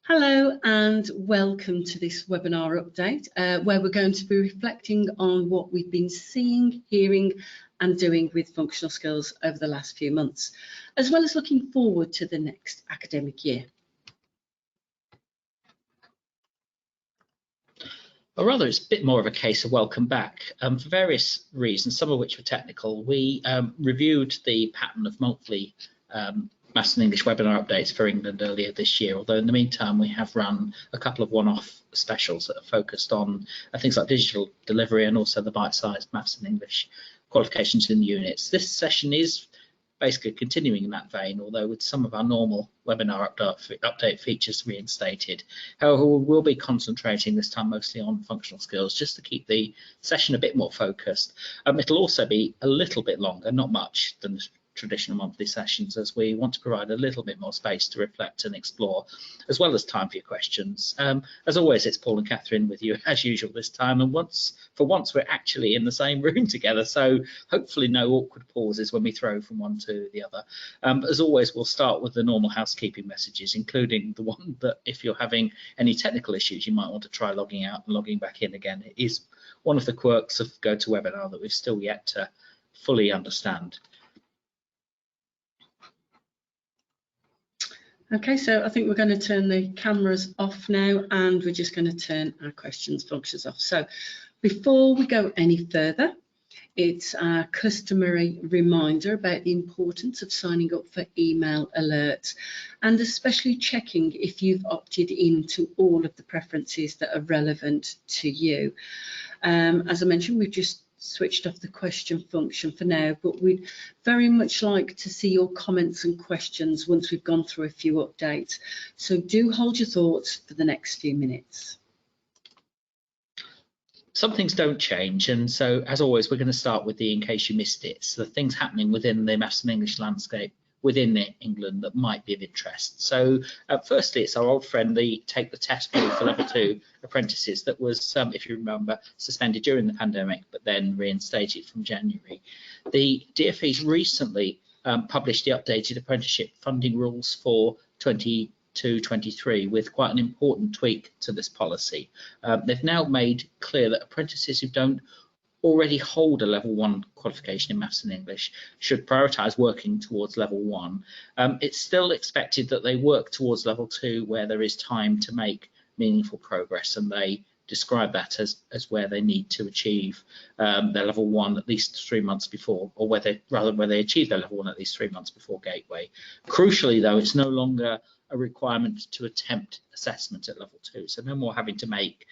Hello and welcome to this webinar update where we're going to be reflecting on what we've been seeing, hearing and doing with functional skills over the last few months, as well as looking forward to the next academic year. Or rather, it's a bit more of a case of welcome back. For various reasons, some of which were technical, we reviewed the pattern of monthly Maths and English webinar updates for England earlier this year, although in the meantime we have run a couple of one-off specials that are focused on things like digital delivery and also the bite-sized Maths and English qualifications in the units. This session is basically continuing in that vein, although with some of our normal webinar update features reinstated. However, we'll be concentrating this time mostly on functional skills just to keep the session a bit more focused. It'll also be a little bit longer, not much, than traditional monthly sessions, as we want to provide a little bit more space to reflect and explore, as well as time for your questions. As always, it's Paul and Catherine with you as usual this time, and for once we're actually in the same room together, so hopefully no awkward pauses when we throw from one to the other. As always, we'll start with the normal housekeeping messages, including the one that if you're having any technical issues, you might want to try logging out and logging back in again. It is one of the quirks of GoToWebinar that we've still yet to fully understand. Okay, so I think we're going to turn the cameras off now and we're just going to turn our questions functions off. So before we go any further, it's our customary reminder about the importance of signing up for email alerts and especially checking if you've opted into all of the preferences that are relevant to you. As I mentioned, we've just switched off the question function for now, but we'd very much like to see your comments and questions once we've gone through a few updates. So do hold your thoughts for the next few minutes. Some things don't change, and so as always we're going to start with the in case you missed it, so the things happening within the Maths and English landscape within England that might be of interest. So firstly, it's our old friend, the Take the Test model for level 2 apprentices that was, if you remember, suspended during the pandemic but then reinstated from January. The DfE's recently published the updated apprenticeship funding rules for 22-23 with quite an important tweak to this policy. They've now made clear that apprentices who don't already hold a level 1 qualification in Maths and English should prioritise working towards level 1. It's still expected that they work towards level 2 where there is time to make meaningful progress, and they describe that as where they need to achieve their level 1 at least 3 months before, or where they achieve their level 1 at least 3 months before Gateway. Crucially though, it's no longer a requirement to attempt assessment at level 2, so no more having to make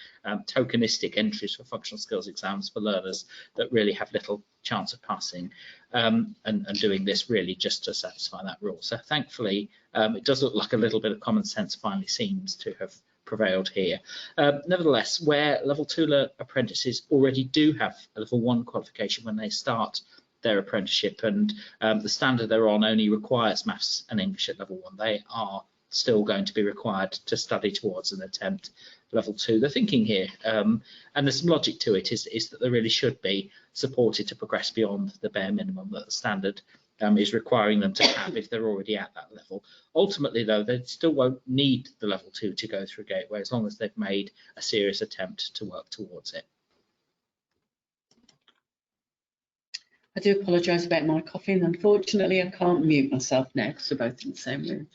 tokenistic entries for functional skills exams for learners that really have little chance of passing, and doing this really just to satisfy that rule. So thankfully it does look like a little bit of common sense finally seems to have prevailed here. Nevertheless, where level 2 apprentices already do have a level 1 qualification when they start their apprenticeship, and the standard they're on only requires Maths and English at level 1, they are still going to be required to study towards and attempt level 2. The thinking here, and there's some logic to it, is that they really should be supported to progress beyond the bare minimum that the standard is requiring them to have if they're already at that level. Ultimately though, they still won't need the level 2 to go through Gateway as long as they've made a serious attempt to work towards it. I do apologise about my coughing. Unfortunately, I can't mute myself now because we're both in the same room.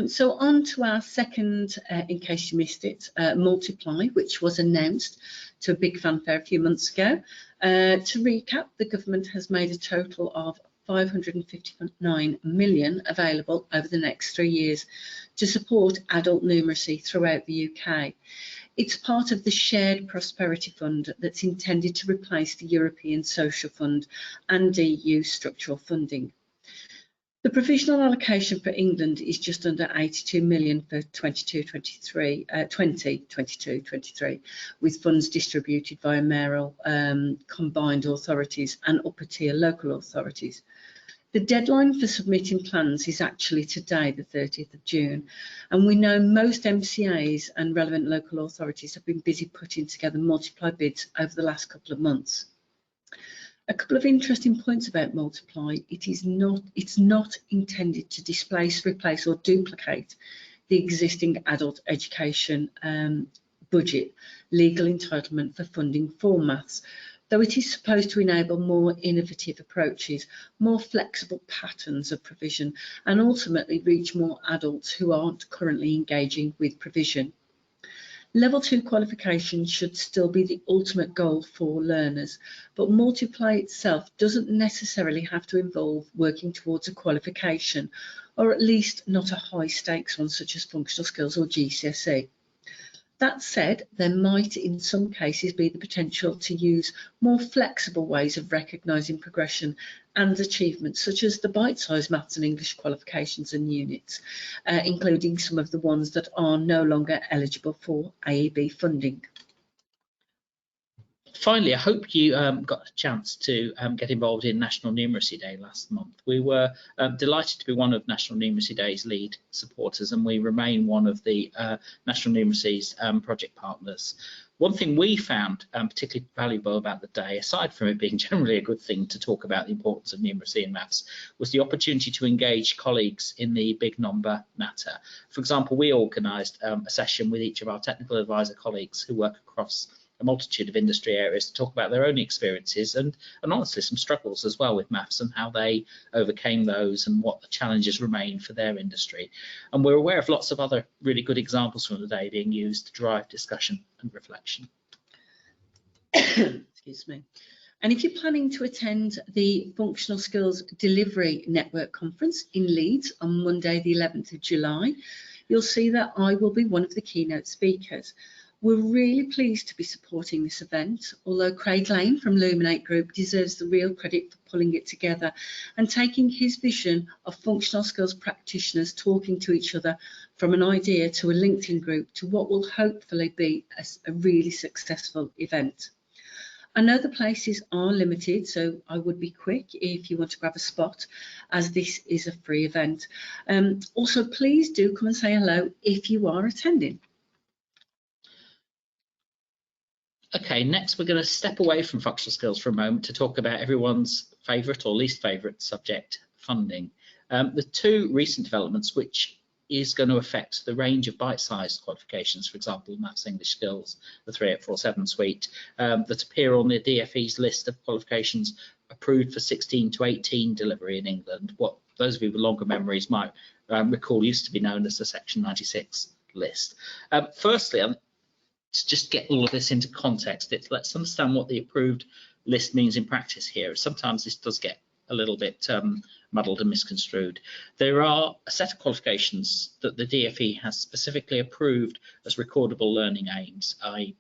So on to our second, in case you missed it, Multiply, which was announced to a big fanfare a few months ago. To recap, the government has made a total of 559 million available over the next 3 years to support adult numeracy throughout the UK. It's part of the Shared Prosperity Fund that's intended to replace the European Social Fund and EU structural funding. The provisional allocation for England is just under 82 million for 2022-23, with funds distributed via mayoral combined authorities and upper tier local authorities. The deadline for submitting plans is actually today, the 30th of June, and we know most MCAs and relevant local authorities have been busy putting together Multiply bids over the last couple of months. A couple of interesting points about Multiply. It's not intended to displace, replace or duplicate the existing adult education budget legal entitlement for funding for maths, though it is supposed to enable more innovative approaches, more flexible patterns of provision, and ultimately reach more adults who aren't currently engaging with provision. Level 2 qualification should still be the ultimate goal for learners, but multiply itself doesn't necessarily have to involve working towards a qualification, or at least not a high stakes one such as functional skills or GCSE. That said, there might in some cases be the potential to use more flexible ways of recognising progression and achievement, such as the bite-sized maths and English qualifications and units, including some of the ones that are no longer eligible for AEB funding. Finally, I hope you got a chance to get involved in National Numeracy Day last month. We were delighted to be one of National Numeracy Day's lead supporters, and we remain one of the National Numeracy's project partners. One thing we found particularly valuable about the day, aside from it being generally a good thing to talk about the importance of numeracy and maths, was the opportunity to engage colleagues in the big number matter. For example, we organised a session with each of our technical advisor colleagues who work across a multitude of industry areas to talk about their own experiences and honestly some struggles as well with maths and how they overcame those and what the challenges remain for their industry. And we're aware of lots of other really good examples from the day being used to drive discussion and reflection. Excuse me. And if you're planning to attend the Functional Skills Delivery Network Conference in Leeds on Monday the 11th of July, you'll see that I will be one of the keynote speakers. We're really pleased to be supporting this event, although Craig Lane from Luminate Group deserves the real credit for pulling it together and taking his vision of functional skills practitioners talking to each other from an idea to a LinkedIn group to what will hopefully be a really successful event. I know the places are limited, so I would be quick if you want to grab a spot, as this is a free event. Also, please do come and say hello if you are attending. Okay, next we're going to step away from functional skills for a moment to talk about everyone's favourite or least favourite subject, funding. The two recent developments which is going to affect the range of bite-sized qualifications, for example, maths, English skills, the 3847 suite, that appear on the DfE's list of qualifications approved for 16 to 18 delivery in England, what those of you with longer memories might recall used to be known as the Section 96 list. Firstly, to just get all of this into context, let's understand what the approved list means in practice here. Sometimes this does get a little bit muddled and misconstrued. There are a set of qualifications that the DfE has specifically approved as recordable learning aims, i.e.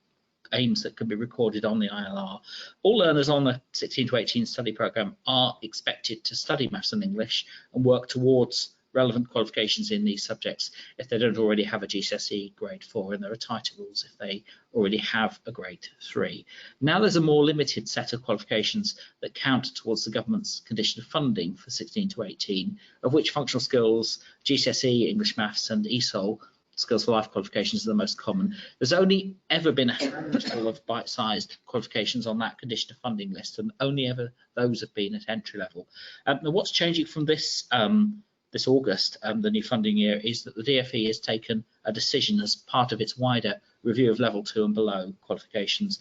aims that can be recorded on the ILR. All learners on the 16 to 18 study programme are expected to study maths and English and work towards relevant qualifications in these subjects if they don't already have a GCSE grade 4, and there are tighter rules if they already have a grade 3. Now there's a more limited set of qualifications that count towards the government's condition of funding for 16 to 18, of which functional skills, GCSE, English maths and ESOL, skills for life qualifications, are the most common. There's only ever been a handful of bite-sized qualifications on that condition of funding list, and only ever those have been at entry level. Now what's changing from this August, the new funding year, is that the DfE has taken a decision as part of its wider review of level 2 and below qualifications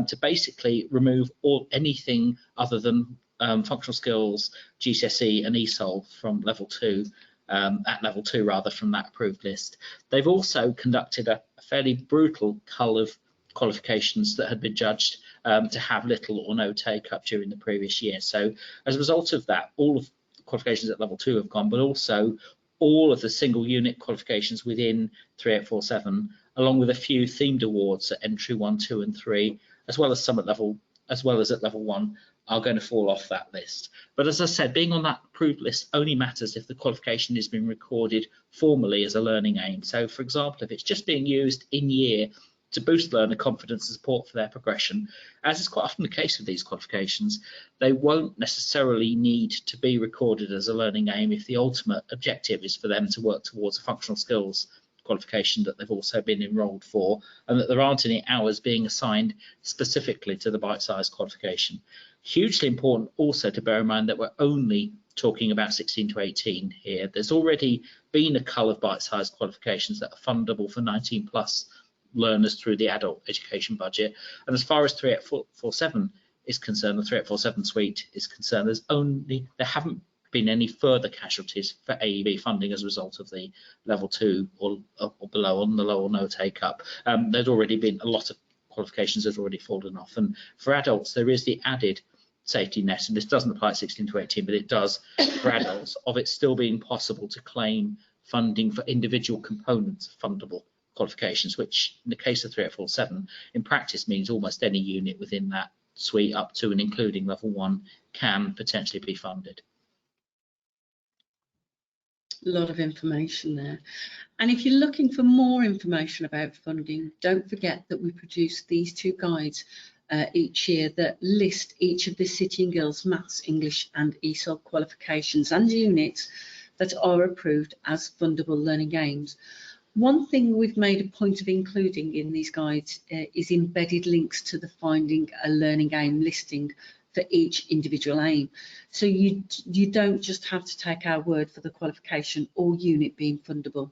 to basically remove anything other than functional skills, GCSE and ESOL from level 2, at level 2 rather, from that approved list. They've also conducted a fairly brutal cull of qualifications that had been judged to have little or no take up during the previous year. So as a result of that, all of qualifications at level 2 have gone, but also all of the single unit qualifications within 3847, along with a few themed awards at entry 1, 2 and 3, as well as some at level, at level 1, are going to fall off that list. But as I said, being on that approved list only matters if the qualification has been recorded formally as a learning aim. So for example, if it's just being used in year to boost learner confidence and support for their progression, as is quite often the case with these qualifications, they won't necessarily need to be recorded as a learning aim if the ultimate objective is for them to work towards a functional skills qualification that they've also been enrolled for, and that there aren't any hours being assigned specifically to the bite-sized qualification. Hugely important also to bear in mind that we're only talking about 16 to 18 here. There's already been a cull of bite-sized qualifications that are fundable for 19+ learners through the adult education budget. And as far as 3847 is concerned, the 3847 suite is concerned, there haven't been any further casualties for AEB funding as a result of the level 2 or below on the low or no take up. There's already been a lot of qualifications that have already fallen off, and for adults there is the added safety net, and this doesn't apply at 16 to 18, but it does for adults, of it still being possible to claim funding for individual components of fundable qualifications, which in the case of 3847 in practice means almost any unit within that suite up to and including level 1 can potentially be funded. A lot of information there. And if you're looking for more information about funding, don't forget that we produce these 2 guides each year that list each of the City and Guilds Maths, English and ESOL qualifications and units that are approved as fundable learning aims. One thing we've made a point of including in these guides is embedded links to the Finding a Learning Aim listing for each individual aim. So you don't just have to take our word for the qualification or unit being fundable.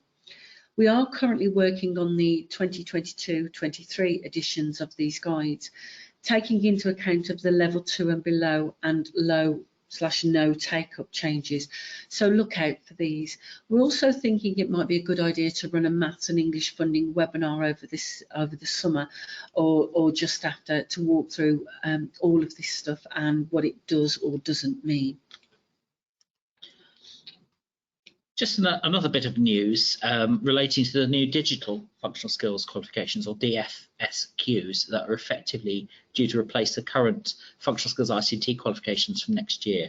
We are currently working on the 2022-23 editions of these guides, taking into account of the level 2 and below and low/no take-up changes. So look out for these. We're also thinking it might be a good idea to run a maths and English funding webinar over the summer or just after, to walk through all of this stuff and what it does or doesn't mean. Just another bit of news relating to the new digital functional skills qualifications, or DFSQs, that are effectively due to replace the current functional skills ICT qualifications from next year.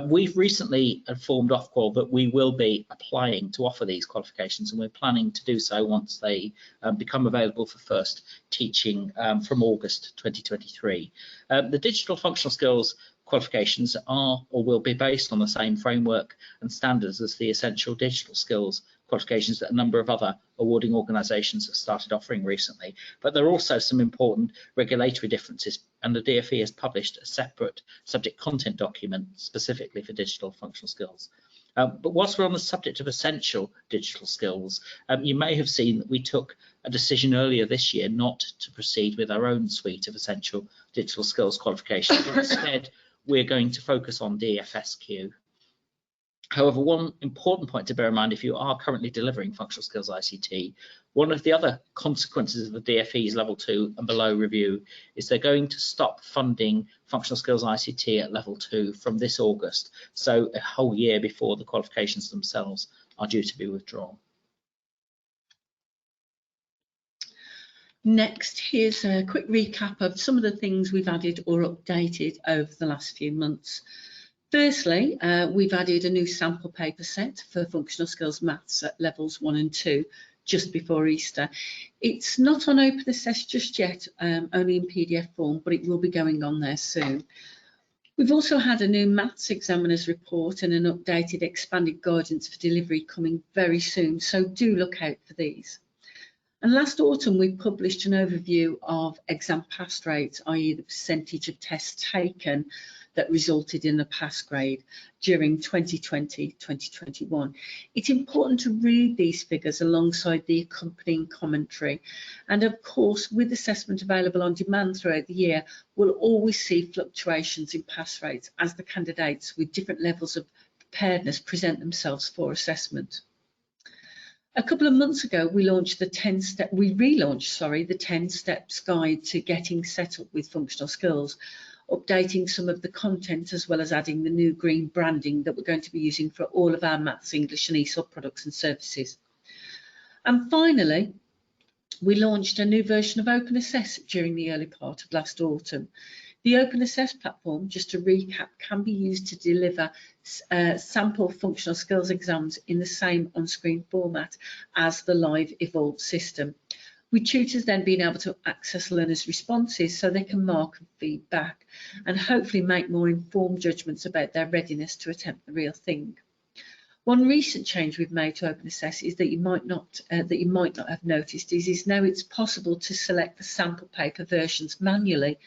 We've recently informed Ofqual that we will be applying to offer these qualifications, and we're planning to do so once they become available for first teaching from August 2023. The digital functional skills qualifications are or will be based on the same framework and standards as the essential digital skills qualifications that a number of other awarding organisations have started offering recently. But there are also some important regulatory differences, and the DfE has published a separate subject content document specifically for digital functional skills. But whilst we're on the subject of essential digital skills, you may have seen that we took a decision earlier this year not to proceed with our own suite of essential digital skills qualifications, but instead we're going to focus on DFSQ. However, one important point to bear in mind if you are currently delivering functional skills ICT, one of the other consequences of the DfE's level 2 and below review is they're going to stop funding functional skills ICT at level 2 from this August, so a whole year before the qualifications themselves are due to be withdrawn. Next, here's a quick recap of some of the things we've added or updated over the last few months. Firstly, we've added a new sample paper set for functional skills maths at levels 1 and 2 just before Easter. It's not on Open Assess just yet, only in PDF form, but it will be going on there soon. We've also had a new maths examiners report and an updated expanded guidance for delivery coming very soon, so do look out for these. And last autumn, we published an overview of exam pass rates, i.e. the percentage of tests taken that resulted in a pass grade during 2020-2021. It's important to read these figures alongside the accompanying commentary. And of course, with assessment available on demand throughout the year, we'll always see fluctuations in pass rates as the candidates with different levels of preparedness present themselves for assessment. A couple of months ago, we relaunched the 10 steps guide to getting set up with functional skills, updating some of the content as well as adding the new green branding that we're going to be using for all of our maths, English and ESOL products and services. And finally, we launched a new version of Open Assess during the early part of last autumn. The Open Assess platform, just to recap, can be used to deliver sample functional skills exams in the same on-screen format as the live Evolve system, with tutors then being able to access learners' responses so they can mark and feedback and hopefully make more informed judgments about their readiness to attempt the real thing. One recent change we've made to Open Assess is that you might not have noticed is now it's possible to select the sample paper versions manually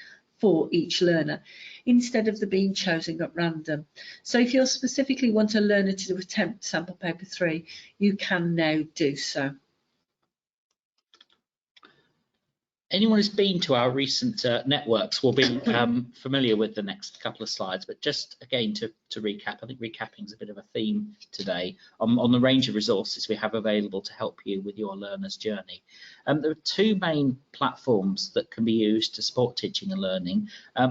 for each learner, instead of them being chosen at random. So if you specifically want a learner to attempt sample paper 3, you can now do so. Anyone who's been to our recent networks will be familiar with the next couple of slides, but just again to recap, I think recapping is a bit of a theme today on the range of resources we have available to help you with your learner's journey. There are two main platforms that can be used to support teaching and learning.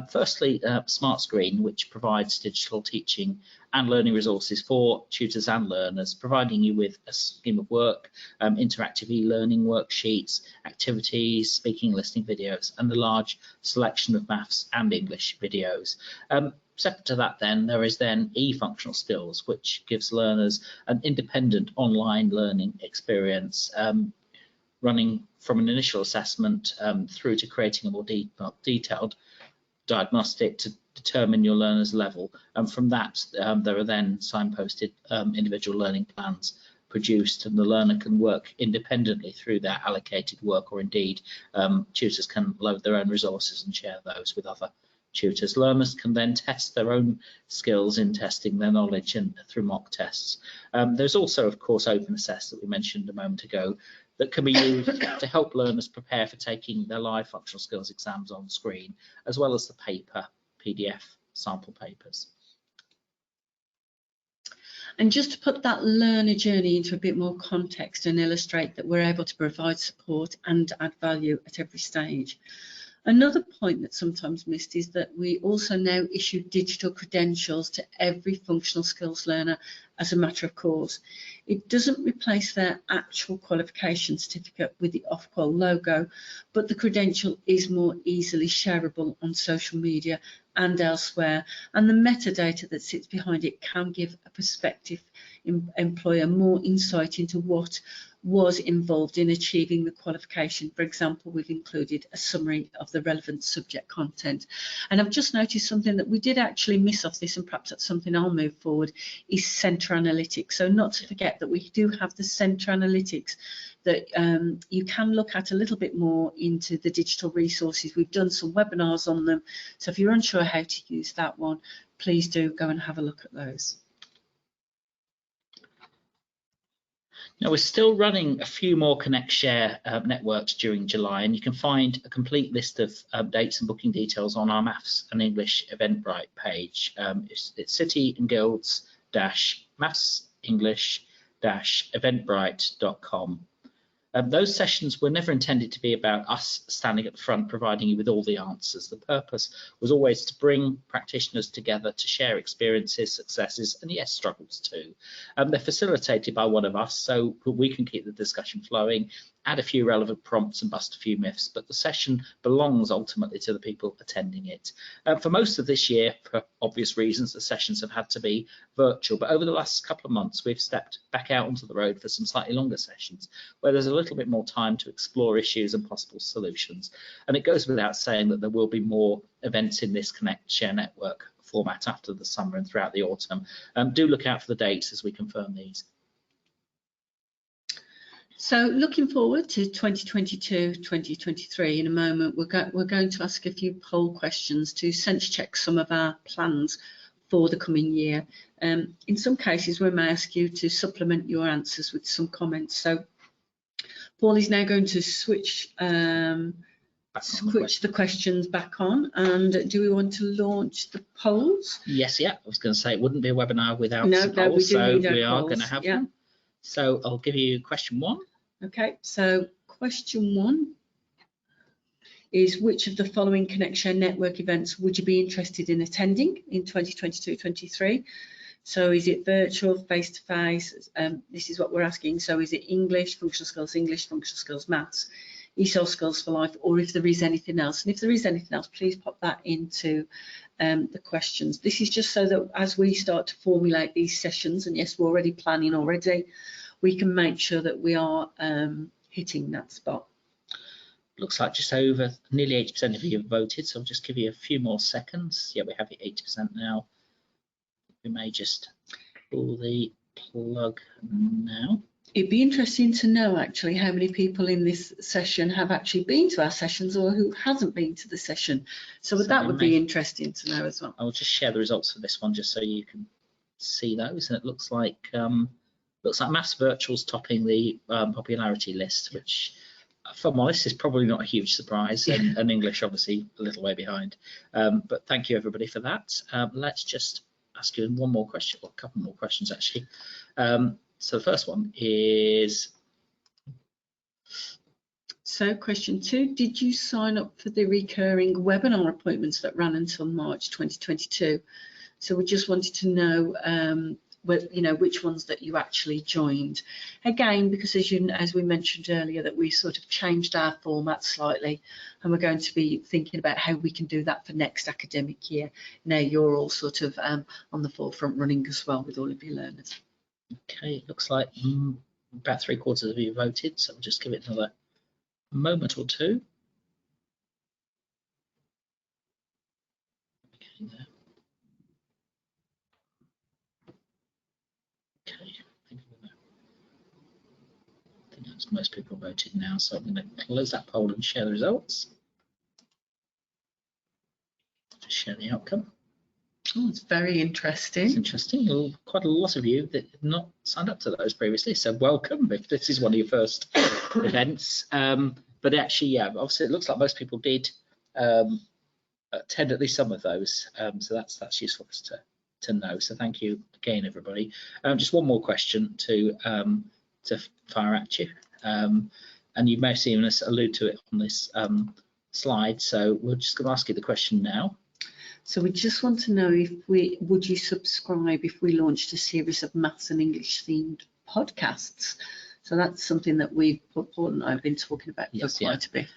Firstly, SmartScreen, which provides digital teaching and learning resources for tutors and learners, providing you with a scheme of work, interactive e-learning worksheets, activities, speaking and listening videos, and a large selection of maths and English videos. Separate to that then, there is then eFunctional Skills, which gives learners an independent online learning experience, running from an initial assessment through to creating a more detailed diagnostic to determine your learner's level, and from that there are then signposted individual learning plans produced, and the learner can work independently through their allocated work, or indeed tutors can load their own resources and share those with other tutors. Learners can then test their own skills in testing their knowledge and through mock tests. There's also, of course, Open Assess that we mentioned a moment ago that can be used to help learners prepare for taking their live functional skills exams on screen, as well as the paper PDF sample papers. And just to put that learner journey into a bit more context and illustrate that we're able to provide support and add value at every stage. Another point that's sometimes missed is that we also now issue digital credentials to every functional skills learner as a matter of course. It doesn't replace their actual qualification certificate with the Ofqual logo, but the credential is more easily shareable on social media and elsewhere, and the metadata that sits behind it can give a prospective employer more insight into what was involved in achieving the qualification. For example, we've included a summary of the relevant subject content. And I've just noticed something that we did actually miss off this, and perhaps that's something I'll move forward, is centre analytics. So not to forget that we do have the centre analytics that you can look at a little bit more into the digital resources. We've done some webinars on them. So if you're unsure how to use that one, please do go and have a look at those. Now, we're still running a few more Connect Share networks during July, and you can find a complete list of dates and booking details on our Maths and English Eventbrite page. It's City and Guilds Maths English Eventbrite.com. Those sessions were never intended to be about us standing at the front providing you with all the answers. The purpose was always to bring practitioners together to share experiences, successes, and yes, struggles too. They're facilitated by one of us so we can keep the discussion flowing, add a few relevant prompts and bust a few myths, but the session belongs ultimately to the people attending it. For most of this year, for obvious reasons, the sessions have had to be virtual, but over the last couple of months we've stepped back out onto the road for some slightly longer sessions where there's a little bit more time to explore issues and possible solutions. And it goes without saying that there will be more events in this Connect Share network format after the summer and throughout the autumn. Do look out for the dates as we confirm these. So looking forward to 2022-2023, in a moment we're going to ask a few poll questions to sense check some of our plans for the coming year. In some cases we may ask you to supplement your answers with some comments. So Paul is now going to switch the questions back on, and do we want to launch the polls? Yes, yeah, I was going to say it wouldn't be a webinar without some polls, we so we are polls. going to have them. So I'll give you question 1. Okay, so question 1 is, which of the following Connect Share network events would you be interested in attending in 2022-23? So is it virtual, face-to-face? This is what we're asking. So is it English, functional skills, maths, ESOL skills for life, or if there is anything else? And if there is anything else, please pop that into the questions. This is just so that as we start to formulate these sessions, and yes, we're already planning already, we can make sure that we are hitting that spot. Looks like just over nearly 80% of you have voted, so I'll just give you a few more seconds. Yeah, we have it 80% now. We may just pull the plug now. It'd be interesting to know actually how many people in this session have actually been to our sessions or who hasn't been to the session. So that would be interesting to know as well. I'll just share the results for this one just so you can see those. And it looks like Maths Virtual's topping the popularity list, which, if I'm honest, is probably not a huge surprise, and English obviously a little way behind. But thank you everybody for that. Let's just ask you one more question, or a couple more questions actually. So the first one is, so question 2, did you sign up for the recurring webinar appointments that ran until March 2022? So we just wanted to know which ones that you actually joined. Again, because as we mentioned earlier, that we sort of changed our format slightly, and we're going to be thinking about how we can do that for next academic year. Now you're all sort of on the forefront running as well with all of your learners. Okay, it looks like about 3/4 of you voted, so we'll just give it another moment or two. Okay, there. Okay, I think that's most people voted now, so I'm going to close that poll and share the results. Just share the outcome. Oh, it's very interesting. It's interesting. Well, quite a lot of you that have not signed up to those previously, so welcome if this is one of your first events. But actually, yeah, obviously it looks like most people did attend at least some of those, so that's useful for us to know. So thank you again, everybody. Just one more question to fire at you, and you may have seen us allude to it on this slide. So we're just going to ask you the question now. So we just want to know would you subscribe if we launched a series of maths and English themed podcasts? So that's something that Paul and I have been talking about for quite a bit.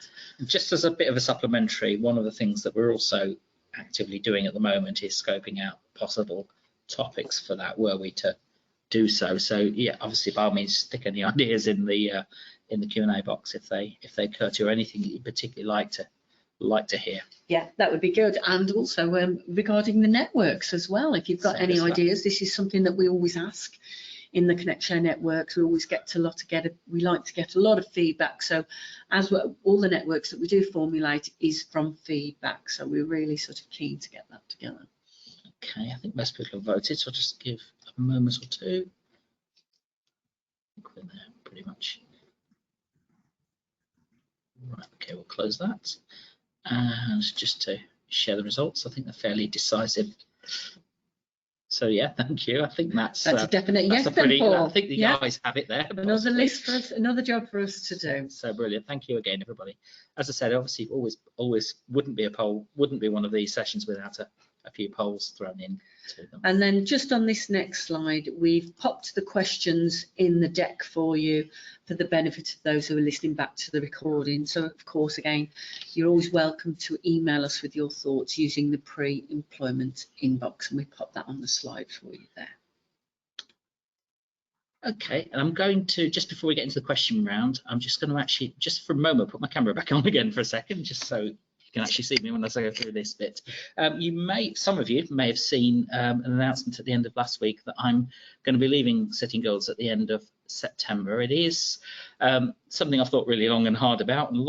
Just as a bit of a supplementary, one of the things that we're also actively doing at the moment is scoping out possible topics for that, were we to do so. So yeah, obviously by all means stick any ideas in the Q&A box if they occur to you, or anything that you particularly like to hear. Yeah, that would be good. And also regarding the networks as well, if you've got any ideas, this is something that we always ask in the Connect Share networks. We always we like to get a lot of feedback. So as all the networks that we do formulate is from feedback. So we're really sort of keen to get that together. Okay, I think most people have voted, so I'll just give a moment or two. I think we're there pretty much. Right, okay, we'll close that. And just to share the results, I think they're fairly decisive. So yeah, thank you. I think that's a definite yes. I think the guys have it there. Another list for us, another job for us to do. So brilliant. Thank you again, everybody. As I said, obviously, always wouldn't be a poll, wouldn't be one of these sessions without a few polls thrown in to them. And then just on this next slide, we've popped the questions in the deck for you for the benefit of those who are listening back to the recording. So of course, again, you're always welcome to email us with your thoughts using the pre-employment inbox, and we pop that on the slide for you there. Okay, and I'm going to, just before we get into the question round, I'm just going to actually, just for a moment, put my camera back on again for a second, just so you can actually see me when I go through this bit. Some of you may have seen an announcement at the end of last week that I'm going to be leaving Sitting Girls at the end of September. It is something I've thought really long and hard about, and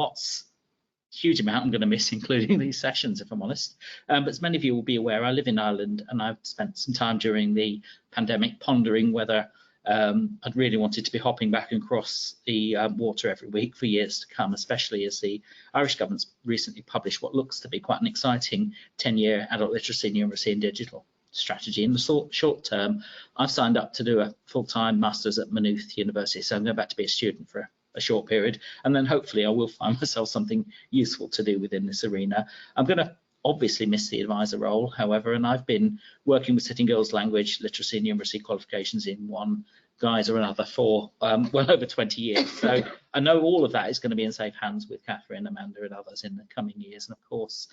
huge amount I'm going to miss, including these sessions, if I'm honest. But as many of you will be aware, I live in Ireland, and I've spent some time during the pandemic pondering whether I'd really wanted to be hopping back and across the water every week for years to come, especially as the Irish government's recently published what looks to be quite an exciting 10-year adult literacy, numeracy and digital strategy. In the short term, I've signed up to do a full-time master's at Maynooth University, so I'm going back to be a student for a short period, and then hopefully I will find myself something useful to do within this arena. I'm going to obviously miss the advisor role, however, and I've been working with Sitting Girls language, literacy and numeracy qualifications in one guise or another for well over 20 years. So I know all of that is going to be in safe hands with Catherine, Amanda and others in the coming years. And of course,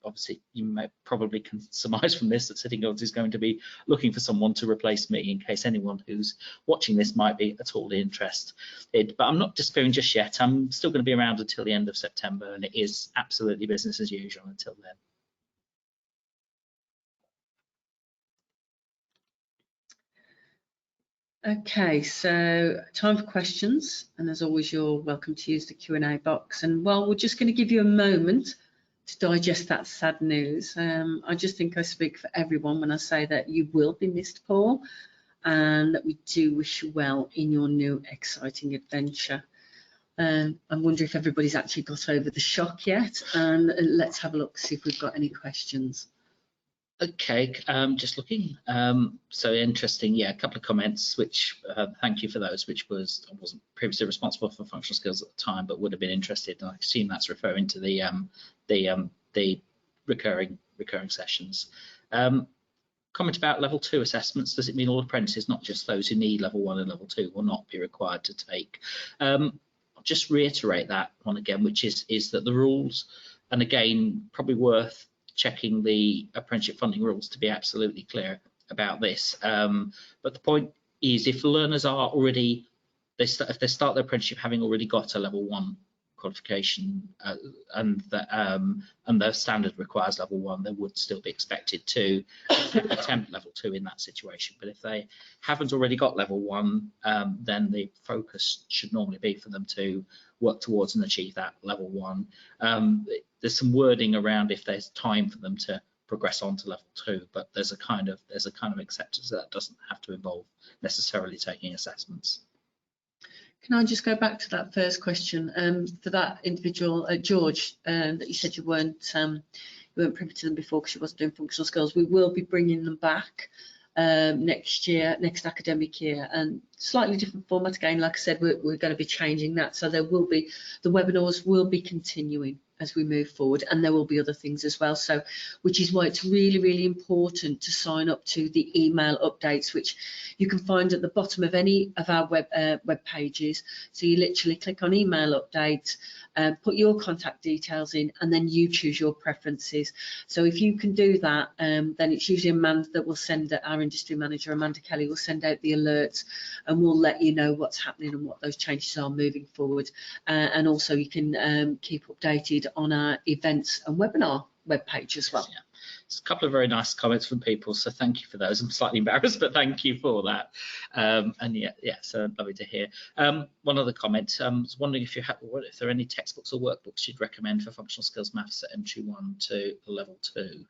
obviously you may probably can surmise from this that Sitting Girls is going to be looking for someone to replace me in case anyone who's watching this might be at all interested. But I'm not disappearing just yet. I'm still going to be around until the end of September, and it is absolutely business as usual until then. Okay, so time for questions, and as always, you're welcome to use the Q&A box. And while we're just going to give you a moment to digest that sad news, I just think I speak for everyone when I say that you will be missed, Paul, and that we do wish you well in your new exciting adventure. I wonder if everybody's actually got over the shock yet, and let's have a look, see if we've got any questions. Okay, just looking. So interesting, yeah, a couple of comments, which thank you for those, which I wasn't previously responsible for functional skills at the time, but would have been interested. And I assume that's referring to the recurring sessions. Comment about level 2 assessments. Does it mean all apprentices, not just those who need level 1 and level 2, will not be required to take? I'll just reiterate that one again, which is that the rules, and again, probably worth checking the apprenticeship funding rules to be absolutely clear about this. But the point is, if learners are already, if they start their apprenticeship having already got a level 1 qualification and their standard requires level 1, they would still be expected to attempt level 2 in that situation. But if they haven't already got level 1, then the focus should normally be for them to work towards and achieve that level 1. There's some wording around if there's time for them to progress on to level 2, but there's a kind of acceptance that doesn't have to involve necessarily taking assessments. Can I just go back to that first question for that individual, George, that you said you weren't privy to them before because you wasn't doing functional skills? We will be bringing them back next academic year, and slightly different format again. Like I said, we're going to be changing that, so there will be, the webinars will be continuing as we move forward, and there will be other things as well. So, which is why it's really, really important to sign up to the email updates, which you can find at the bottom of any of our web pages. So you literally click on email update, put your contact details in, and then you choose your preferences. So if you can do that, then it's usually Amanda that will send it, our industry manager, Amanda Kelly, will send out the alerts, and we'll let you know what's happening and what those changes are moving forward. And also you can keep updated on our events and webinar webpage as well. Yeah. There's a couple of very nice comments from people, so thank you for those. I'm slightly embarrassed, but thank you for that. And yeah, so lovely to hear. One other comment, I was wondering if there are any textbooks or workbooks you'd recommend for functional skills maths at entry 1 to level 2.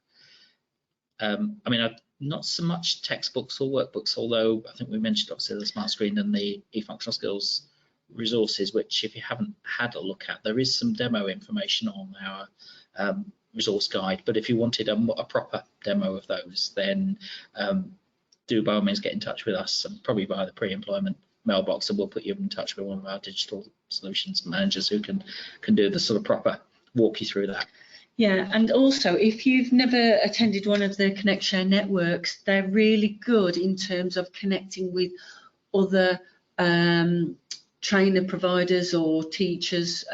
I mean, not so much textbooks or workbooks, although I think we mentioned obviously the smart screen and the e-functional skills resources, which if you haven't had a look at, there is some demo information on our resource guide. But if you wanted a proper demo of those, then do by all means get in touch with us, and probably via the pre-employment mailbox, and we'll put you in touch with one of our digital solutions managers who can do the sort of proper walk you through that. Yeah, and also if you've never attended one of the Connect Share networks, they're really good in terms of connecting with other trainer providers or teachers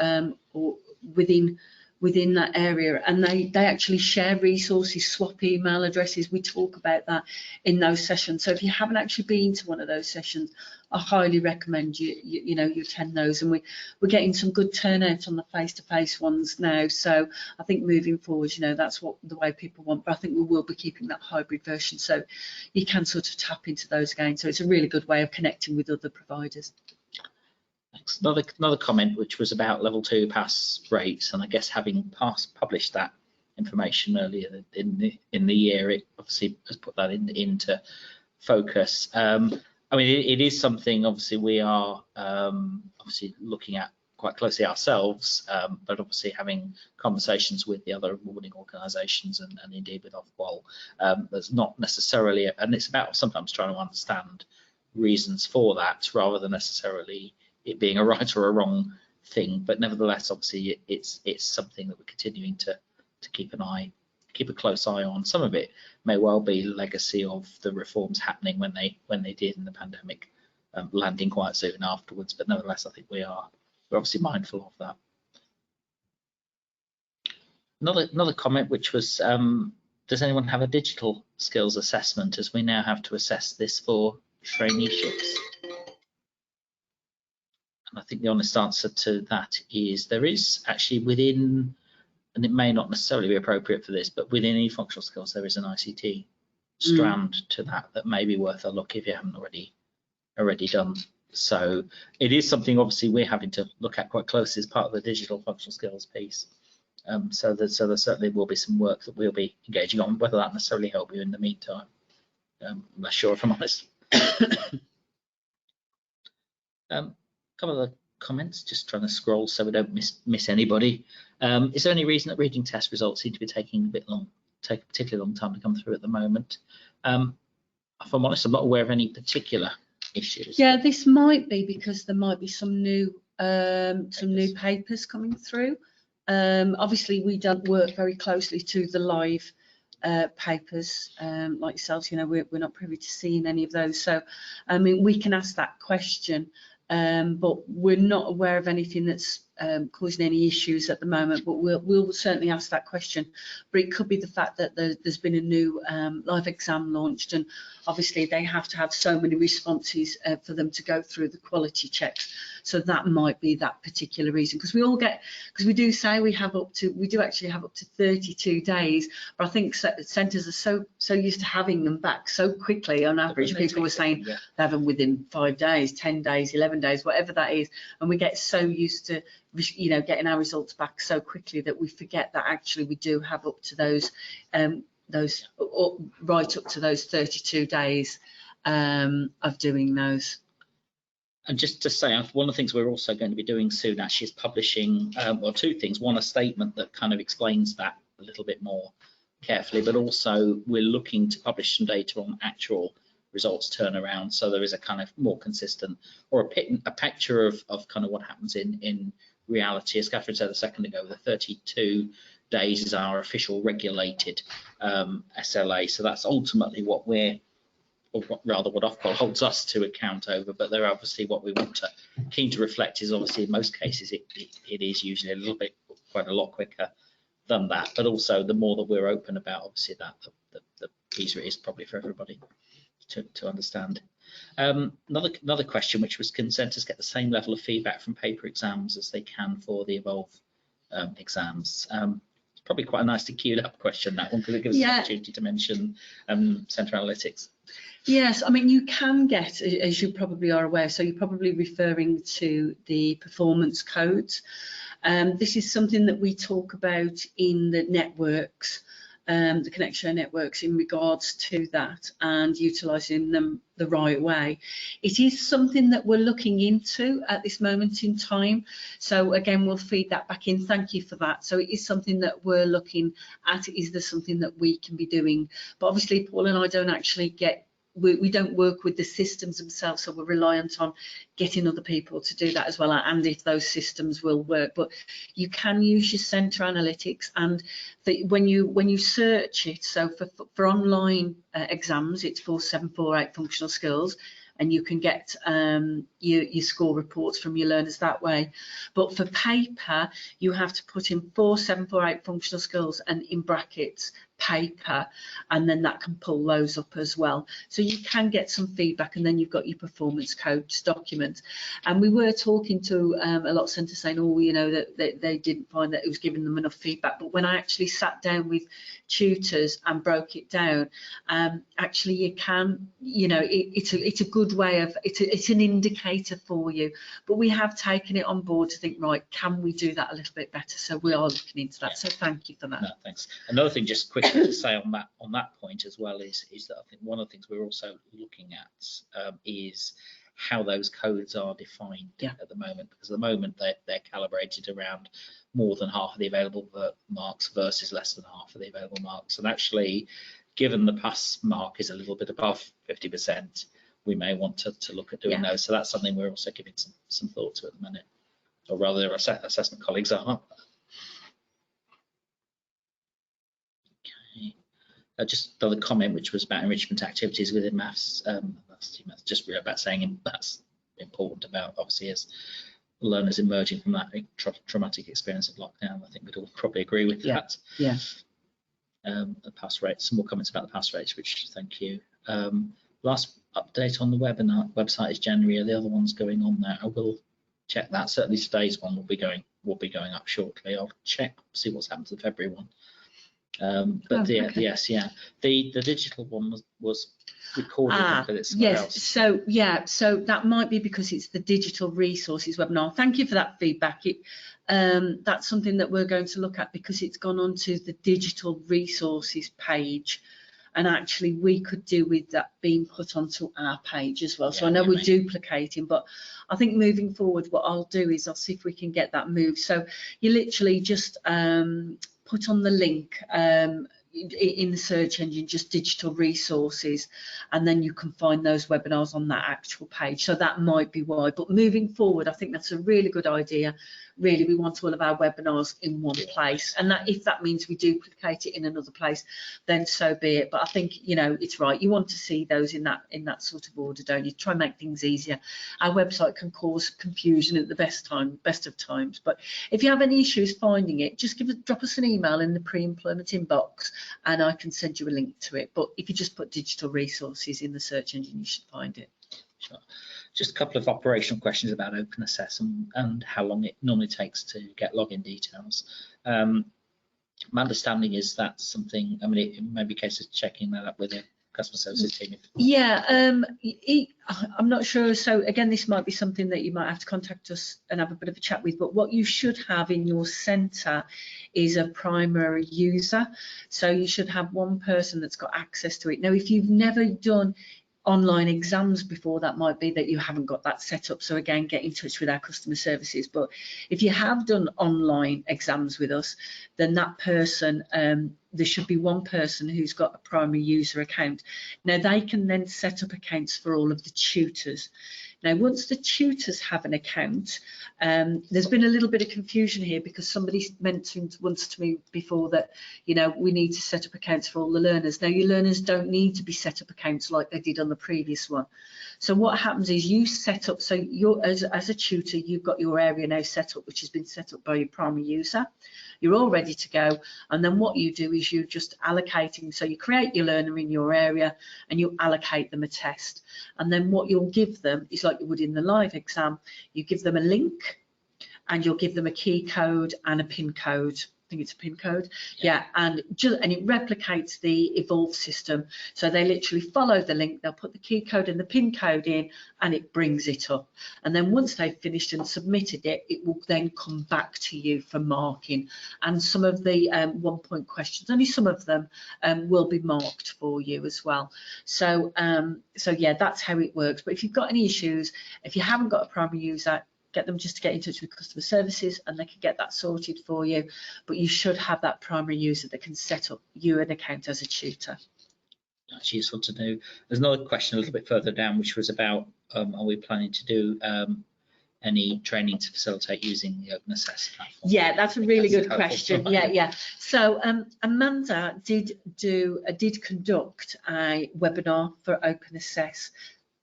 or within that area, and they actually share resources, swap email addresses. We talk about that in those sessions. So if you haven't actually been to one of those sessions, I highly recommend you attend those, and we're getting some good turnout on the face-to-face ones now. So I think moving forward, that's the way people want, but I think we will be keeping that hybrid version, so you can sort of tap into those again. So it's a really good way of connecting with other providers. Thanks. Another comment, which was about level 2 pass rates, and I guess having published that information earlier in the year, it obviously has put that into focus. I mean, it is something obviously we are obviously looking at quite closely ourselves, but obviously having conversations with the other awarding organisations and indeed with Ofqual, there's not necessarily, and it's about sometimes trying to understand reasons for that rather than necessarily it being a right or a wrong thing. But nevertheless, obviously it's something that we're continuing to keep a close eye on. Some of it may well be legacy of the reforms happening when they did in the pandemic, landing quite soon afterwards. But nevertheless, I think we're obviously mindful of that. Another comment, which was, does anyone have a digital skills assessment, as we now have to assess this for traineeships? And I think the honest answer to that is there is actually within, and it may not necessarily be appropriate for this, but within e-functional skills there is an ICT strand to that may be worth a look if you haven't already already done. So it is something obviously we're having to look at quite closely as part of the digital functional skills piece. So there certainly will be some work that we'll be engaging on, whether that necessarily help you in the meantime. I'm not sure, if I'm honest. Couple of the comments, just trying to scroll so we don't miss anybody. Is there any reason that reading test results seem to be taking take a particularly long time to come through at the moment? If I'm honest, I'm not aware of any particular issues. Yeah, this might be because there might be some new papers coming through. Obviously, we don't work very closely to the live papers like yourselves. You know, we're not privy to seeing any of those. So, I mean, we can ask that question, but we're not aware of anything that's causing any issues at the moment. But we'll certainly ask that question. But it could be the fact that there's been a new live exam launched, and obviously they have to have so many responses for them to go through the quality checks. So that might be that particular reason, because we do say we do actually have up to 32 days, but I think centres are so used to having them back so quickly. On average, people were saying they have them within 5 days, 10 days, 11 days, whatever that is, and we get so used to, you know, getting our results back so quickly that we forget that actually we do have up to those right up to those 32 days of doing those. And just to say, one of the things we're also going to be doing soon actually is publishing, well, two things. One, a statement that kind of explains that a little bit more carefully, but also we're looking to publish some data on actual results turnaround. So there is a kind of more consistent, or a picture of kind of what happens in reality. As Catherine said a second ago, the 32 days is our official regulated SLA. So that's ultimately what we're, or rather what Ofqual holds us to account over, but they're obviously what we want to keen to reflect is obviously in most cases it is usually a little bit, quite a lot quicker than that, but also the more that we're open about obviously that the easier it is probably for everybody to understand. Another question, which was, can centres get the same level of feedback from paper exams as they can for the Evolve exams? It's probably quite a nicely queued up question, that one, because it gives us an opportunity to mention centre analytics. Yes, I mean, you can get, as you probably are aware, so you're probably referring to the performance codes. This is something that we talk about in the networks, the connection networks, in regards to that and utilising them the right way. It is something that we're looking into at this moment in time. So again, we'll feed that back in. Thank you for that. So it is something that we're looking at. Is there something that we can be doing? But obviously, Paul and I don't actually get, we don't work with the systems themselves, so we're reliant on getting other people to do that as well, and if those systems will work. But you can use your centre analytics, and when you search it, so for online exams, it's 4748 functional skills, and you can get your score reports from your learners that way. But for paper, you have to put in 4748 functional skills and in brackets paper, and then that can pull those up as well. So you can get some feedback, and then you've got your performance codes document. And we were talking to a lot of centres saying, oh, you know, that they didn't find that it was giving them enough feedback. But when I actually sat down with tutors and broke it down, actually you can, you know, it's a good way of, it's an indicator for you. But we have taken it on board to think, right, can we do that a little bit better? So we are looking into that. So thank you for that. No, thanks. Another thing, just quickly to say on that point as well, is that I think one of the things we're also looking at is how those codes are defined at the moment, because at the moment they're calibrated around more than half of the available marks versus less than half of the available marks. And actually, given the pass mark is a little bit above 50%, we may want to look at doing those. So that's something we're also giving some thought to at the minute, or rather our assessment colleagues are. Just another comment, which was about enrichment activities within maths. That's just really about saying that's important about, obviously, as learners emerging from that traumatic experience of lockdown. I think we'd all probably agree with that. Yeah. The pass rates, some more comments about the pass rates, which thank you. Last update on the webinar website is January. Are the other ones going on there? I will check that. Certainly today's one will be going up shortly. I'll check, see what's happened to the February one. Yes, yeah, the digital one was recorded and put it somewhere else. So that might be because it's the digital resources webinar. Thank you for that feedback. That's something that we're going to look at because it's gone onto the digital resources page, and actually we could do with that being put onto our page as well. So I know we're duplicating, but I think moving forward what I'll do is I'll see if we can get that moved. So you literally just put on the link in the search engine, just digital resources, and then you can find those webinars on that actual page. So that might be why. But moving forward, I think that's a really good idea. Really, we want all of our webinars in one place, and that if that means we duplicate it in another place, then so be it. But I think, you know, it's right. You want to see those in that sort of order, don't you? Try and make things easier. Our website can cause confusion at the best of times. But if you have any issues finding it, just drop us an email in the pre-employment inbox, and I can send you a link to it. But if you just put digital resources in the search engine, you should find it. Sure. Just a couple of operational questions about OpenAssess and how long it normally takes to get login details. My understanding is that's something, I mean, it may be a case of checking that up with the customer services team. Yeah, I'm not sure. So again, this might be something that you might have to contact us and have a bit of a chat with, but what you should have in your centre is a primary user. So you should have one person that's got access to it. Now, if you've never done online exams before, that might be that you haven't got that set up. So again, get in touch with our customer services. But if you have done online exams with us, then that person, there should be one person who's got a primary user account. Now they can then set up accounts for all of the tutors. Now, once the tutors have an account, there's been a little bit of confusion here because somebody mentioned once to me before that, you know, we need to set up accounts for all the learners. Now, your learners don't need to be set up accounts like they did on the previous one. So what happens is you set up, so you're as a tutor, you've got your area now set up, which has been set up by your primary user. You're all ready to go, and then what you do is you're just allocating, so you create your learner in your area and you allocate them a test, and then what you'll give them is like you would in the live exam. You give them a link and you'll give them a key code and a pin code. I think it's a pin code, yeah, and it replicates the Evolve system. So they literally follow the link, they'll put the key code and the pin code in, and it brings it up. And then once they've finished and submitted it, it will then come back to you for marking. And some of the 1-point questions, only some of them will be marked for you as well. So yeah, that's how it works. But if you've got any issues, if you haven't got a primary user, get them just to get in touch with customer services and they can get that sorted for you. But you should have that primary user that can set up you an account as a tutor. That's useful to know. There's another question a little bit further down, which was about are we planning to do any training to facilitate using the OpenAssess platform? Yeah, that's a really good question. Yeah. So Amanda did conduct a webinar for OpenAssess.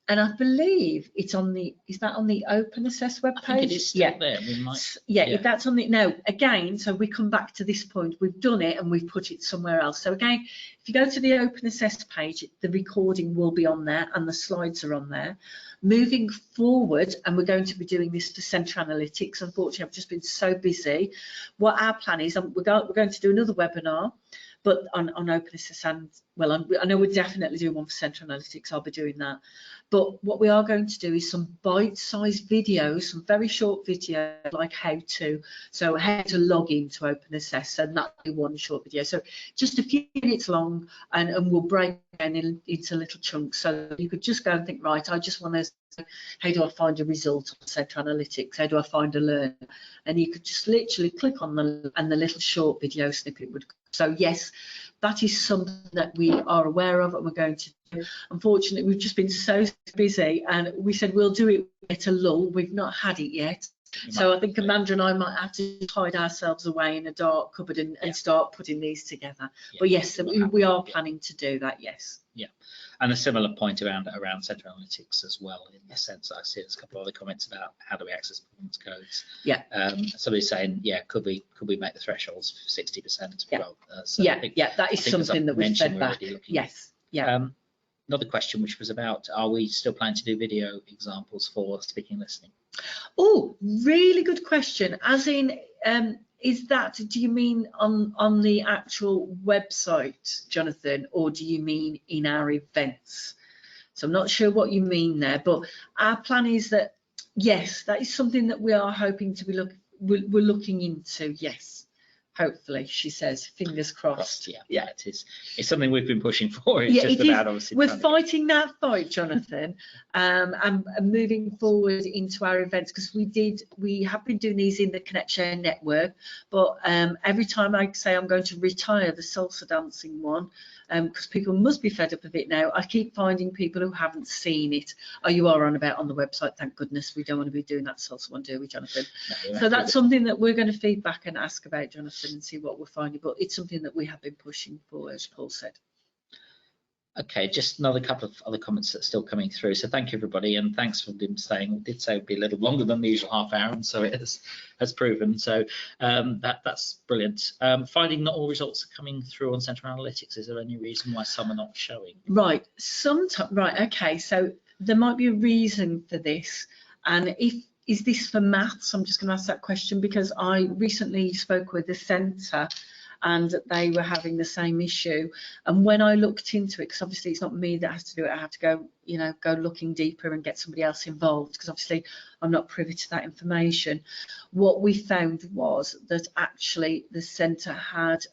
And I believe it's on the, is that on the OpenAssess webpage? I think it is still there. We might, if that's on the, no, again, so we come back to this point, we've done it and we've put it somewhere else. So again, if you go to the OpenAssess page, the recording will be on there and the slides are on there. Moving forward, and we're going to be doing this for Centre Analytics. Unfortunately, I've just been so busy. What our plan is, we're going to do another webinar, but on OpenAssess, and well, I know we're definitely doing one for Centre Analytics. I'll be doing that. But what we are going to do is some bite-sized videos, some very short videos, like how to log into OpenAssess, and that'll be one short video. So just a few minutes long, and we'll break down into little chunks. So you could just go and think, right, I just want to, how do I find a result on Centre Analytics? How do I find a learner? And you could just literally click on the little short video snippet would. So yes, that is something that we are aware of and we're going to do. Unfortunately, we've just been so busy and we said we'll do it at a lull. We've not had it yet. So I think Amanda and I might have to hide ourselves away in a dark cupboard and start putting these together. But yes, we are planning to do that, yes. Yeah, and a similar point around Centre Analytics as well, in the sense that I see there's a couple of other comments about how do we access performance codes. Yeah. Somebody's saying, yeah, could we make the thresholds 60%? Yeah. Well, so that is something that we've fed back. Yes. Yeah. Another question which was about, are we still planning to do video examples for speaking and listening? Oh, really good question. As in, is that, do you mean on the actual website, Jonathan, or do you mean in our events? So I'm not sure what you mean there, but our plan is that, yes, that is something that we are hoping to be we're looking into, yes. Hopefully, she says, fingers crossed. Yeah, it is. It's something we've been pushing for. It's yeah, just it about is. obviously. We're fighting that fight, Jonathan, and moving forward into our events, because we have been doing these in the Connect Share network, but every time I say I'm going to retire the salsa dancing one, because people must be fed up of it now, I keep finding people who haven't seen it. Oh, you are on the website, thank goodness. We don't want to be doing that salsa one, do we, Jonathan? No, so that's something that we're going to feed back and ask about, Jonathan, and see what we're finding, but it's something that we have been pushing for, as Paul said. Okay, just another couple of other comments that are still coming through. So thank you, everybody, and thanks for them staying. We did say it'd be a little longer than the usual half hour, and so it has proven. So that's brilliant. Finding not all results are coming through on Central Analytics. Is there any reason why some are not showing? Right, right, okay, so there might be a reason for this, and is this for maths? I'm just going to ask that question because I recently spoke with the centre and they were having the same issue. And when I looked into it, because obviously it's not me that has to do it, I have to go, go looking deeper and get somebody else involved, because obviously I'm not privy to that information. What we found was that actually the centre had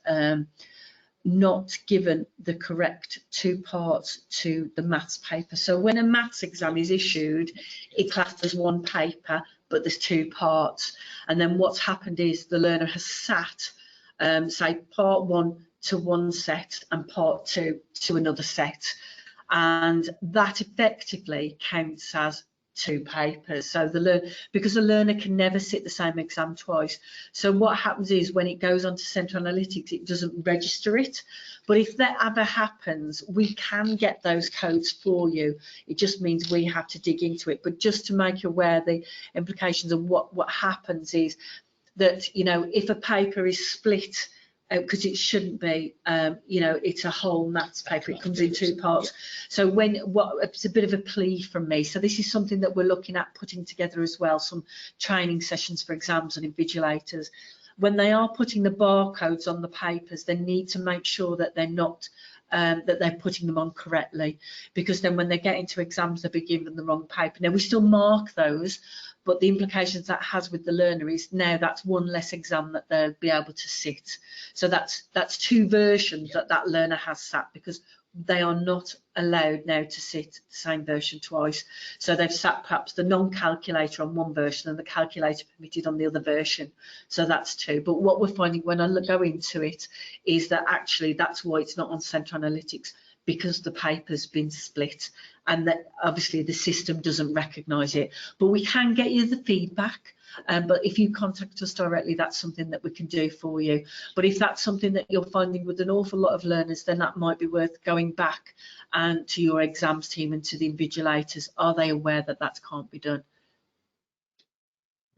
not given the correct 2 parts to the maths paper. So when a maths exam is issued, it's classed as 1 paper, but there's 2 parts. And then what's happened is the learner has sat say part 1 to one set and part 2 to another set, and that effectively counts as 2 papers. So because the learner can never sit the same exam twice, so what happens is when it goes onto Central Analytics, it doesn't register it. But if that ever happens, we can get those codes for you. It just means we have to dig into it. But just to make you aware, the implications of what happens is that, if a paper is split, because it shouldn't be, it's a whole maths paper, it comes in 2 parts. So it's a bit of a plea from me. So this is something that we're looking at putting together as well, some training sessions for exams and invigilators. When they are putting the barcodes on the papers, they need to make sure that they're not that they're putting them on correctly, because then when they get into exams, they'll be given the wrong paper. Now we still mark those, but the implications that has with the learner is now that's 1 less exam that they'll be able to sit. So that's 2 versions that learner has sat, because they are not allowed now to sit the same version twice. So they've sat perhaps the non-calculator on 1 version and the calculator permitted on the other version. So that's 2. But what we're finding when I go into it is that actually that's why it's not on Central Analytics, because the paper's been split and that obviously the system doesn't recognise it. But we can get you the feedback. But if you contact us directly, that's something that we can do for you. But if that's something that you're finding with an awful lot of learners, then that might be worth going back and to your exams team and to the invigilators. Are they aware that that can't be done?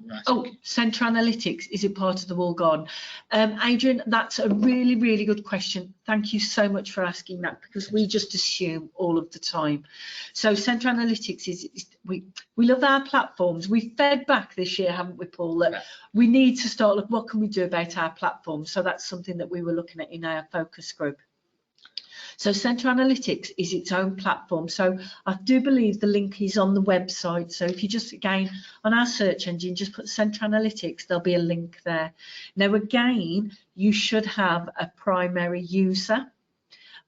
Right. Oh, Central Analytics, is it part of the wall garden? Adrian, that's a really, really good question. Thank you so much for asking that, because we just assume all of the time. So Central Analytics we love our platforms. We've fed back this year, haven't we, Paul, that we need to start looking, what can we do about our platforms? So that's something that we were looking at in our focus group. So Central Analytics is its own platform. So I do believe the link is on the website. So if you just, again, on our search engine, just put Central Analytics, there'll be a link there. Now, again, you should have a primary user,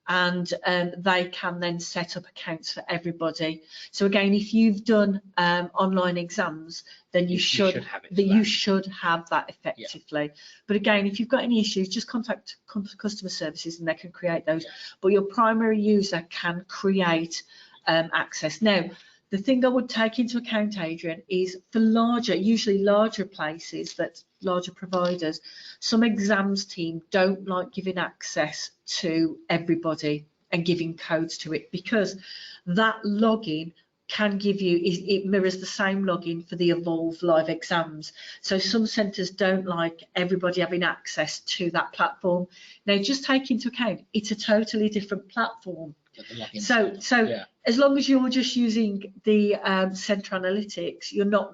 and they can then set up accounts for everybody. So again, if you've done online exams, then you should have that effectively. Yeah. But again, if you've got any issues, just contact customer services and they can create those. Yeah. But your primary user can create access. Now, the thing I would take into account, Adrian, is for usually larger places, larger providers, some exams team don't like giving access to everybody and giving codes to it, because that login can give you, it mirrors the same login for the Evolve live exams. So some centres don't like everybody having access to that platform. Now, just take into account, it's a totally different platform But the login So yeah. as long as you're just using the Central Analytics,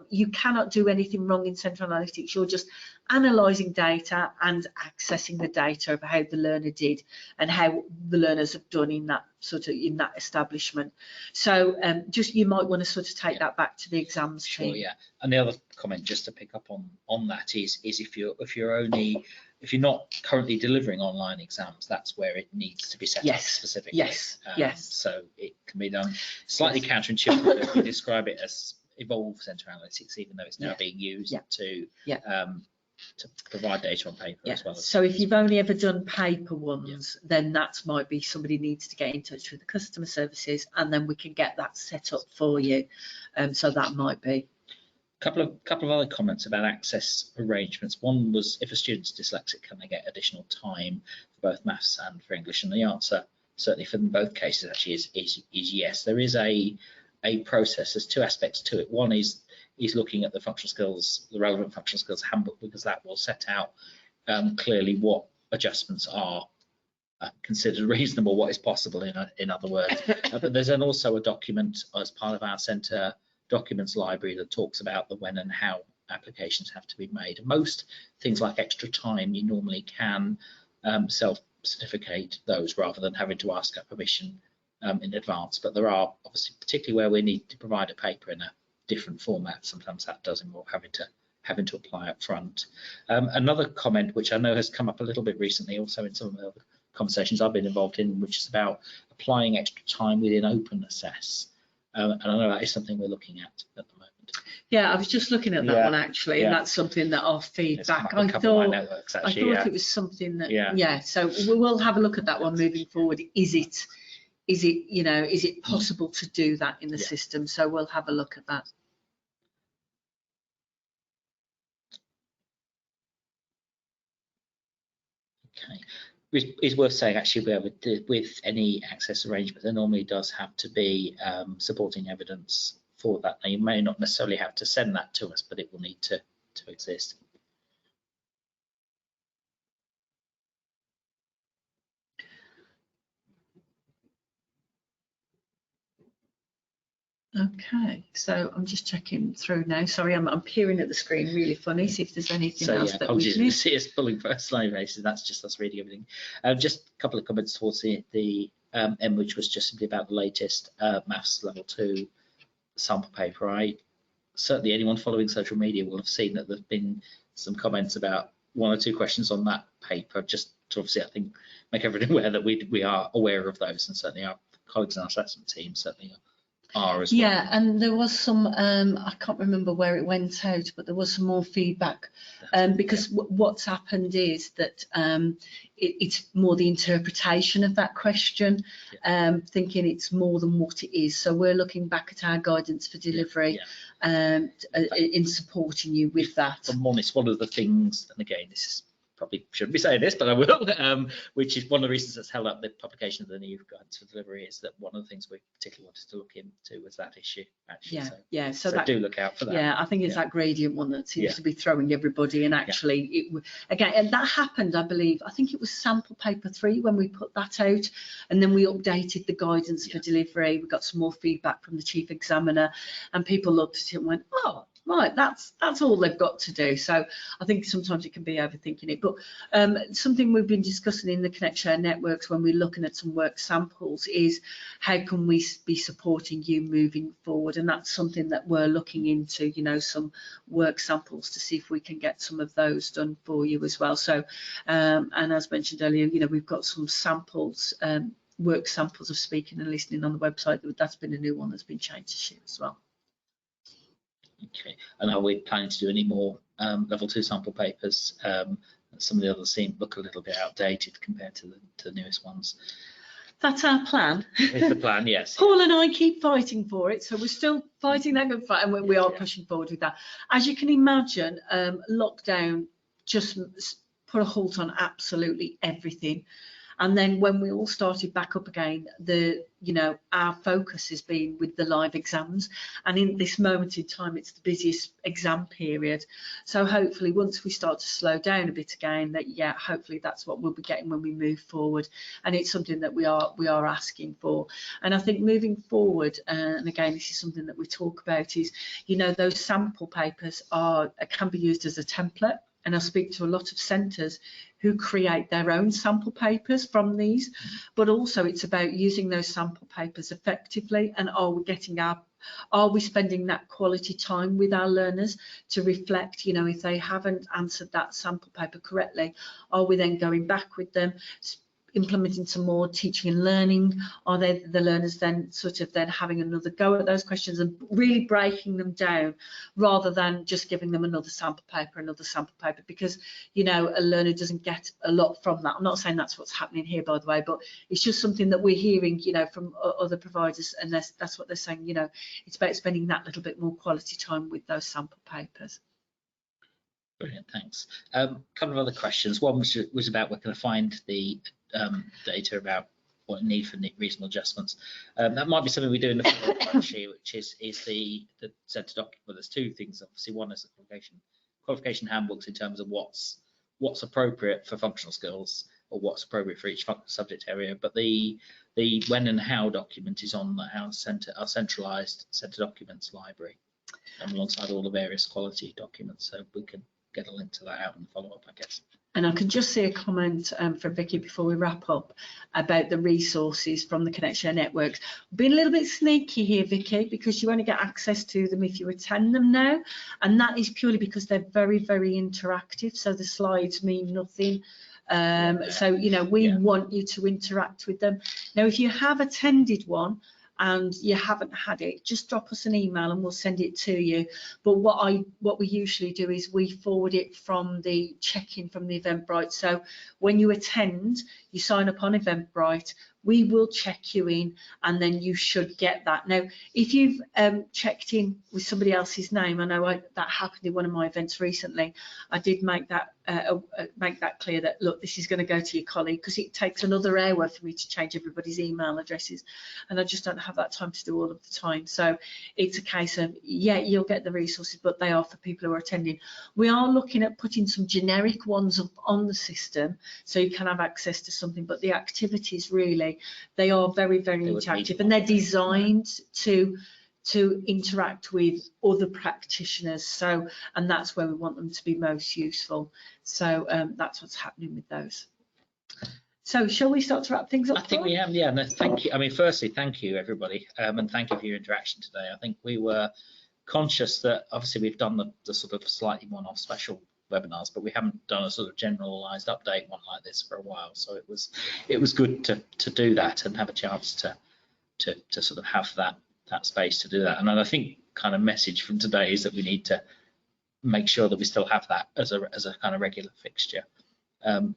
you cannot do anything wrong in Central Analytics. You're just analysing data and accessing the data of how the learner did and how the learners have done in that establishment. So just you might want to sort of take that back to the exams team. Sure, yeah. And the other comment just to pick up on that is if you're not currently delivering online exams, that's where it needs to be set up specifically. Yes. So it can be done slightly counterintuitive if we describe it as evolved Central Analytics, even though it's now being used to provide data on paper as well. So if you've only ever done paper ones, then that might be somebody needs to get in touch with the customer services, and then we can get that set up for you. So that might be. Couple of other comments about access arrangements. One was, if a student's dyslexic, can they get additional time for both maths and for English? And the answer, certainly for both cases, actually is yes. There is a process. There's two aspects to it. One is looking at the functional skills, the relevant functional skills handbook, because that will set out clearly what adjustments are considered reasonable, what is possible in other words. But there's then also a document as part of our centre documents library that talks about the when and how applications have to be made. Most things like extra time, you normally can self-certificate those rather than having to ask for permission in advance. But there are obviously, particularly where we need to provide a paper in a different format, sometimes that does involve having to apply up front. Another comment which I know has come up a little bit recently, also in some of the conversations I've been involved in, which is about applying extra time within Open Assess. And I know that is something we're looking at the moment. Yeah, I was just looking at that one actually, and that's something that I'll feed back. I thought it was something that so we'll have a look at that one moving forward. Is it possible to do that in the system? So we'll have a look at that. Okay. It's worth saying actually, with any access arrangement, there normally does have to be supporting evidence for that. Now, you may not necessarily have to send that to us, but it will need to exist. Okay, so I'm just checking through now. Sorry, I'm peering at the screen really funny, see if there's anything else that we've missed. See us pulling for a slide basis, that's just us reading everything. Just a couple of comments towards the end, which was just simply about the latest maths level 2 sample paper. Certainly anyone following social media will have seen that there's been some comments about one or two questions on that paper, just to obviously, I think, make everyone aware that we are aware of those, and certainly our colleagues in our assessment team certainly are as well. Yeah, and there was some, I can't remember where it went out, but there was some more feedback because what's happened is that it's more the interpretation of that question, thinking it's more than what it is. So we're looking back at our guidance for delivery in supporting you with that. If I'm honest, one of the things, and again, this is probably shouldn't be saying this, but I will, which is one of the reasons that's held up the publication of the new guidance for delivery, is that one of the things we particularly wanted to look into was that issue, actually. So that, do look out for that. Yeah, I think it's that gradient one that seems to be throwing everybody, and actually, again, and that happened, I believe, I think it was sample paper 3 when we put that out, and then we updated the guidance for delivery. We got some more feedback from the chief examiner, and people looked at it and went, oh, right, that's all they've got to do. So I think sometimes it can be overthinking it. But something we've been discussing in the Connect Share networks when we're looking at some work samples is how can we be supporting you moving forward? And that's something that we're looking into, some work samples to see if we can get some of those done for you as well. So, and as mentioned earlier, we've got some samples, work samples of speaking and listening on the website. That's been a new one that's been changed this year as well. Okay, and are we planning to do any more level 2 sample papers? Some of the others look a little bit outdated compared to the newest ones. That's our plan. It's the plan, yes. Paul and I keep fighting for it, so we're still fighting that good fight, and we are pushing forward with that. As you can imagine, lockdown just put a halt on absolutely everything. And then when we all started back up again, our focus has been with the live exams, and in this moment in time it's the busiest exam period. So hopefully once we start to slow down a bit again, hopefully that's what we'll be getting when we move forward, and it's something that we are asking for. And I think moving forward, and again this is something that we talk about, is those sample papers can be used as a template. And I speak to a lot of centres who create their own sample papers from these, but also it's about using those sample papers effectively, and are we spending that quality time with our learners to reflect, if they haven't answered that sample paper correctly, are we then going back with them, implementing some more teaching and learning? Are they the learners then having another go at those questions and really breaking them down, rather than just giving them another sample paper, because a learner doesn't get a lot from that. I'm not saying that's what's happening here, by the way, but it's just something that we're hearing from other providers, and that's what they're saying. It's about spending that little bit more quality time with those sample papers. Brilliant, thanks. Couple of other questions. One was about where can I find the data about what you need for reasonable adjustments. That might be something we do in the follow-up actually, which is the centre document. Well, there's two things. Obviously, one is the qualification handbooks in terms of what's appropriate for functional skills, or what's appropriate for each subject area. But the when and how document is on our centralised centre documents library, alongside all the various quality documents. So we can get a link to that out in the follow-up, I guess. And I can just see a comment from Vicky before we wrap up about the resources from the ConnectShare networks. Being a little bit sneaky here, Vicky, because you only get access to them if you attend them now, and that is purely because they're very, very interactive. So the slides mean nothing. So we want you to interact with them. Now, if you have attended one and you haven't had it, just drop us an email and we'll send it to you. But what we usually do is we forward it from the check-in from the Eventbrite. So when you attend, you sign up on Eventbrite, we will check you in, and then you should get that. Now, if you've checked in with somebody else's name, I know that happened in one of my events recently. I did make that clear that, look, this is going to go to your colleague, because it takes another hour for me to change everybody's email addresses, and I just don't have that time to do all of the time. So it's a case of, you'll get the resources, but they are for people who are attending. We are looking at putting some generic ones up on the system so you can have access to something, but the activities really, they are very, very interactive, and they're designed to interact with other practitioners. So, and that's where we want them to be most useful. So that's what's happening with those. So shall we start to wrap things up? I think we have, yeah. No, thank you. I mean, firstly, thank you everybody, and thank you for your interaction today. I think we were conscious that obviously we've done the sort of slightly one-off special webinars, but we haven't done a sort of generalized update one like this for a while. So it was good to do that and have a chance to sort of have that space to do that. And I think kind of message from today is that we need to make sure that we still have that as a kind of regular fixture.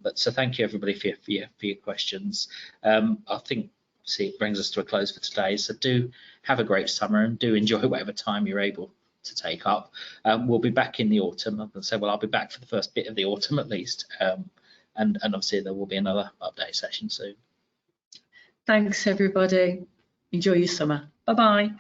But so thank you everybody for your questions. I think it brings us to a close for today. So do have a great summer and do enjoy whatever time you're able to take up. We'll be back in the autumn. I'm going to say, well, I'll be back for the first bit of the autumn at least. And obviously there will be another update session soon. Thanks everybody. Enjoy your summer. Bye-bye.